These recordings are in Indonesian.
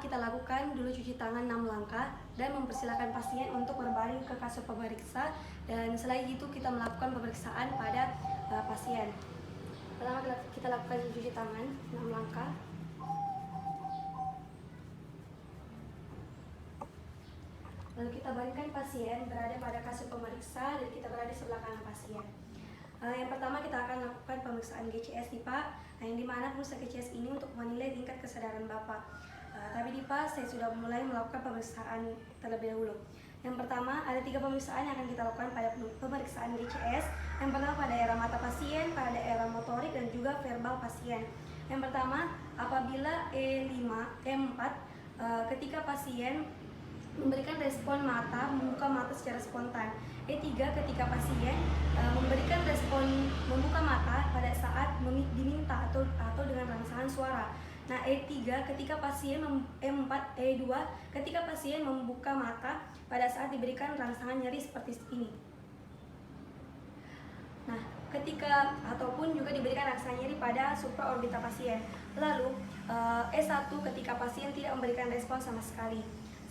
kita lakukan dulu cuci tangan 6 langkah dan mempersilahkan pasien untuk berbaring ke kasur pemeriksa, dan setelah itu kita melakukan pemeriksaan pada pasien. Pertama kita lakukan cuci tangan 6 langkah. Lalu kita baringkan pasien berada pada kasur pemeriksa dan kita berada di sebelah kanan pasien. Yang pertama kita akan lakukan pemeriksaan GCS nih Pak, yang dimana pemeriksaan GCS ini untuk menilai tingkat kesadaran Bapak. Tapi nih Pak, saya sudah mulai melakukan pemeriksaan terlebih dahulu. Yang pertama, ada 3 pemeriksaan yang akan kita lakukan pada pemeriksaan GCS. Yang pertama pada daerah mata pasien, pada daerah motorik, dan juga verbal pasien. Yang pertama, apabila E5, E4, ketika pasien memberikan respon mata, membuka mata secara spontan. E3, ketika pasien memberikan respon membuka mata pada saat diminta atau dengan rangsangan suara. Nah, E3 ketika pasien E4, E2 ketika pasien membuka mata pada saat diberikan rangsangan nyeri seperti ini. Nah, ketika ataupun juga diberikan rangsangan nyeri pada supraorbita pasien. Lalu E1 ketika pasien tidak memberikan respon sama sekali.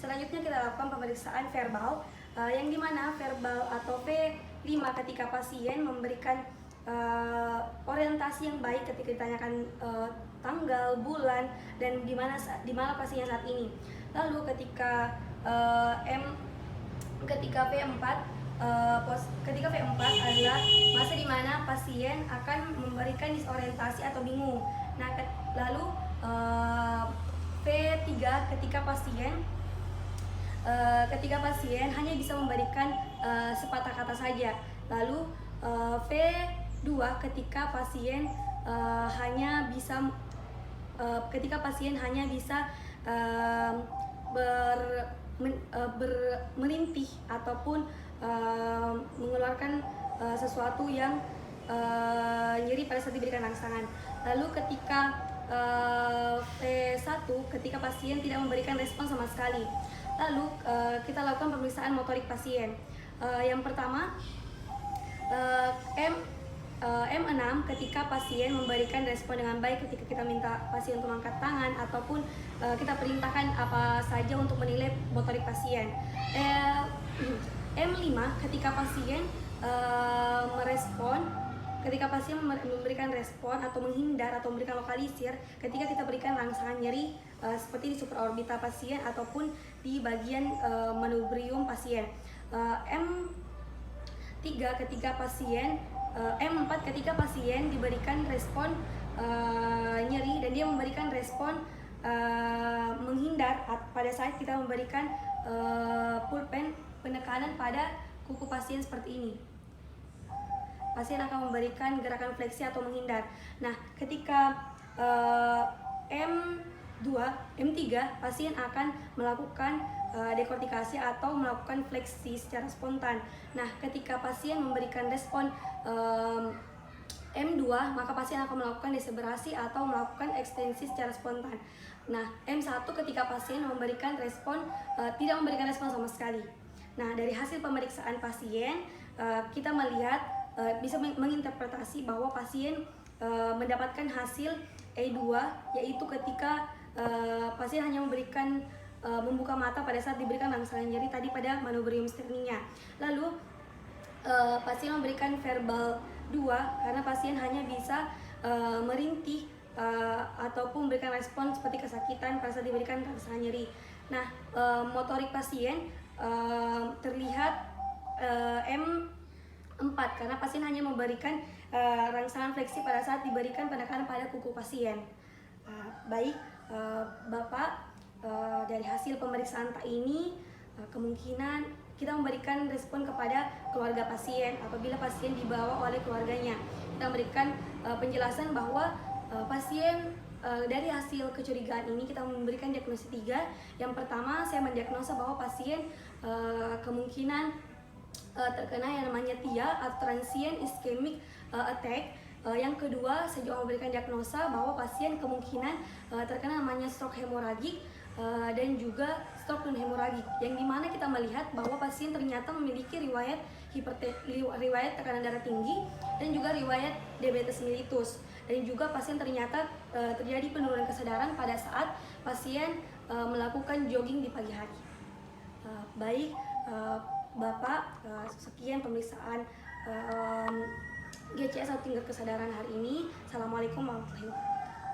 Selanjutnya kita lakukan pemeriksaan verbal, yang dimana verbal atau V5 ketika pasien memberikan orientasi yang baik ketika ditanyakan tanggal, bulan, dan di mana pasiennya saat ini. Lalu ketika ketika V4 adalah masa di mana pasien akan memberikan disorientasi atau bingung. Nah, lalu V3 ketika pasien hanya bisa memberikan sepatah kata saja. Lalu V2 ketika pasien hanya bisa merintih ataupun mengeluarkan sesuatu yang nyeri pada saat diberikan rangsangan. Lalu ketika P1 ketika pasien tidak memberikan respon sama sekali. Lalu kita lakukan pemeriksaan motorik pasien. Yang pertama M6 ketika pasien memberikan respon dengan baik ketika kita minta pasien untuk angkat tangan ataupun kita perintahkan apa saja untuk menilai motorik pasien. M5 ketika pasien memberikan respon atau menghindar atau memberikan lokalisir ketika kita berikan rangsangan nyeri seperti di supraorbita pasien ataupun di bagian manubrium pasien. M4 ketika pasien diberikan respon nyeri dan dia memberikan respon menghindar pada saat kita memberikan pulpen penekanan pada kuku pasien seperti ini. Pasien akan memberikan gerakan fleksi atau menghindar. Nah, ketika M3 pasien akan melakukan dekortikasi atau melakukan fleksi secara spontan. Nah, ketika pasien memberikan respon M2, maka pasien akan melakukan deseberasi atau melakukan ekstensi secara spontan. Nah, M1 ketika pasien memberikan respon tidak memberikan respon sama sekali. Nah, dari hasil pemeriksaan pasien kita melihat bisa menginterpretasi bahwa pasien mendapatkan hasil E2, yaitu ketika pasien hanya memberikan membuka mata pada saat diberikan rangsangan nyeri tadi pada manubrium sterninya. Lalu pasien memberikan verbal 2 karena pasien hanya bisa merintih ataupun memberikan respon seperti kesakitan pada saat diberikan rangsangan nyeri. Nah, motorik pasien terlihat M4 karena pasien hanya memberikan rangsangan fleksi pada saat diberikan penekanan pada kuku pasien. Baik, Bapak, dari hasil pemeriksaan ini kemungkinan kita memberikan respon kepada keluarga pasien apabila pasien dibawa oleh keluarganya. Kita memberikan penjelasan bahwa pasien dari hasil kecurigaan ini kita memberikan diagnosis 3. Yang pertama, saya mendiagnosa bahwa pasien kemungkinan terkena yang namanya TIA atau transient ischemic attack. Yang kedua, saya juga memberikan diagnosa bahwa pasien kemungkinan terkena namanya stroke hemoragik dan juga stroke dan hemoragik, yang dimana kita melihat bahwa pasien ternyata memiliki riwayat tekanan darah tinggi dan juga riwayat diabetes mellitus, dan juga pasien ternyata terjadi penurunan kesadaran pada saat pasien melakukan jogging di pagi hari. Baik Bapak, sekian pemeriksaan GCS atau tingkat kesadaran hari ini. Assalamualaikum warahmatullahi wabarakatuh.